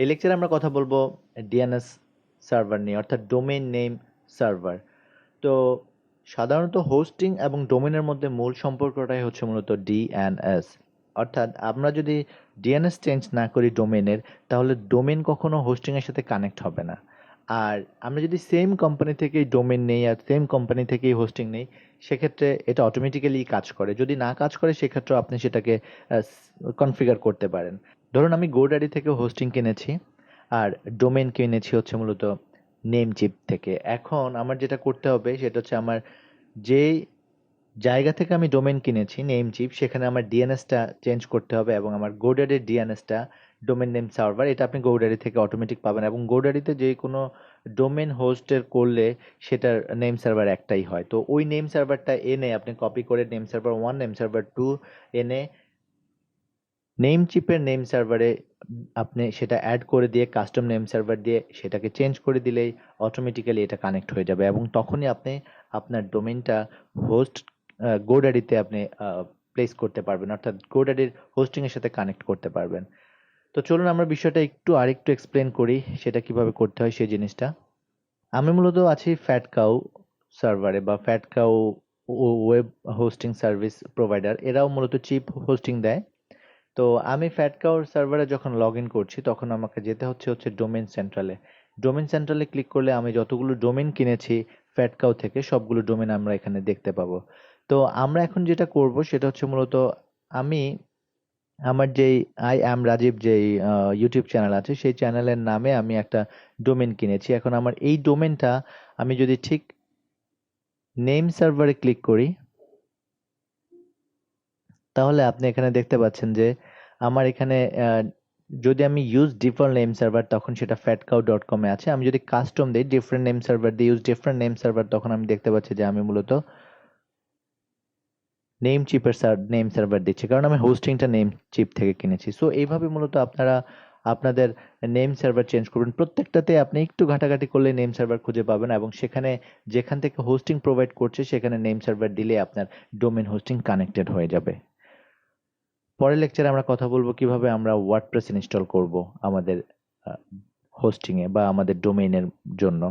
এই লেকচারে আমরা কথা বলবো ডিএনএস সার্ভার নিয়ে, অর্থাৎ ডোমেইন নেম সার্ভার। তো সাধারণত হোস্টিং এবং ডোমেনের মধ্যে মূল সম্পর্কটাই হচ্ছে মূলত ডিএনএস। অর্থাৎ আমরা যদি ডিএনএস চেঞ্জ না করি ডোমেনের, তাহলে ডোমেন কখনো হোস্টিংয়ের সাথে কানেক্ট হবে না। আর আমরা যদি সেম কোম্পানি থেকেই ডোমেন নেই আর সেম কোম্পানি থেকেই হোস্টিং নেই, সেক্ষেত্রে এটা অটোমেটিক্যালি কাজ করে। যদি না কাজ করে, সেক্ষেত্রে আপনি সেটাকে কনফিগার করতে পারেন। ধরুন আমি গোডাডি থেকে হোস্টিং কিনেছি আর ডোমেন কিনেছি হচ্ছে মূলত নেমচিপ থেকে। এখন আমার যেটা করতে হবে সেটা হচ্ছে আমার যে জায়গা থেকে আমি ডোমেন কিনেছি নেমচিপ, সেখানে আমার ডিএনএসটা চেঞ্জ করতে হবে এবং আমার গোডাডির ডিএনএসটা ডোমেন নেম সার্ভার, এটা আপনি গোডাডি থেকে অটোমেটিক পাবেন। এবং গোডাডিতে যে কোনো ডোমেন হোস্টের করলে সেটার নেম সার্ভার একটাই হয়। তো ওই নেম সার্ভারটা এনে আপনি কপি করে নেম সার্ভার 1 নেম সার্ভার 2 এনে নেম চিপের নেম সার্ভারে আপনি সেটা অ্যাড করে দিয়ে কাস্টম নেম সার্ভার দিয়ে সেটাকে চেঞ্জ করে দিলেই অটোমেটিক্যালি এটা কানেক্ট হয়ে যাবে এবং তখনই আপনি আপনার ডোমেইনটা হোস্ট গোডাডিতে আপনি প্লেস করতে পারবেন, অর্থাৎ গোডাডির হোস্টিং এর সাথে কানেক্ট করতে পারবেন। তো চলুন আমরা বিষয়টা আরেকটু এক্সপ্লেন করি সেটা কিভাবে করতে হয় সেই জিনিসটা। আমি মূলত আছি ফ্যাট কাউ সার্ভারে বা fat cow web hosting service provider. এরাও মূলত চিপ হোস্টিং দেয়। তো আমি ফ্যাটকাউর সার্ভারে যখন লগ ইন করছি, তখন আমাকে যেতে হচ্ছে ডোমেন সেন্ট্রালে। ডোমেন সেন্ট্রালে ক্লিক করলে আমি যতগুলো ডোমেন কিনেছি ফ্যাটকাউ থেকে, সবগুলো ডোমেন আমরা এখানে দেখতে পাবো। তো আমরা এখন যেটা করব সেটা হচ্ছে মূলত আমি আমার যেই আই অ্যাম রাজীব যেই ইউটিউব চ্যানেল আছে, সেই চ্যানেলের নামে আমি একটা ডোমেন কিনেছি। এখন আমার এই ডোমেনটা আমি যদি ঠিক নেম সার্ভারে ক্লিক করি, তাহলে আপনি এখানে দেখতে পাচ্ছেন যে আমার এখানে যদি আমি ইউজ ডিফল্ট নেম সার্ভার, তখন সেটা fatcow.com এ আছে। আমি যদি কাস্টম দিই ডিফারেন্ট নেম সার্ভার দিয়ে ইউজ ডিফারেন্ট নেম সার্ভার, তখন আমি দেখতে পাচ্ছি যে আমি মূলত নেম চিপের নেম সার্ভার দিচ্ছি, কারণ আমি হোস্টিংটা নেম চিপ থেকে কিনেছি। সো এইভাবে মূলত আপনারা আপনাদের নেম সার্ভার চেঞ্জ করবেন। প্রত্যেকটাতে আপনি একটু ঘাটাঘাটি করলে নেম সার্ভার খুঁজে পাবেন এবং সেখানে যেখান থেকে হোস্টিং প্রোভাইড করছে সেখানে নেম সার্ভার দিলে আপনার ডোমেন হোস্টিং কানেক্টেড হয়ে যাবে। পরের লেকচারে আমরা কথা বলবো কিভাবে আমরা ওয়ার্ডপ্রেস ইনস্টল করব আমাদের হোস্টিং এ বা আমাদের ডোমেইনের জন্য।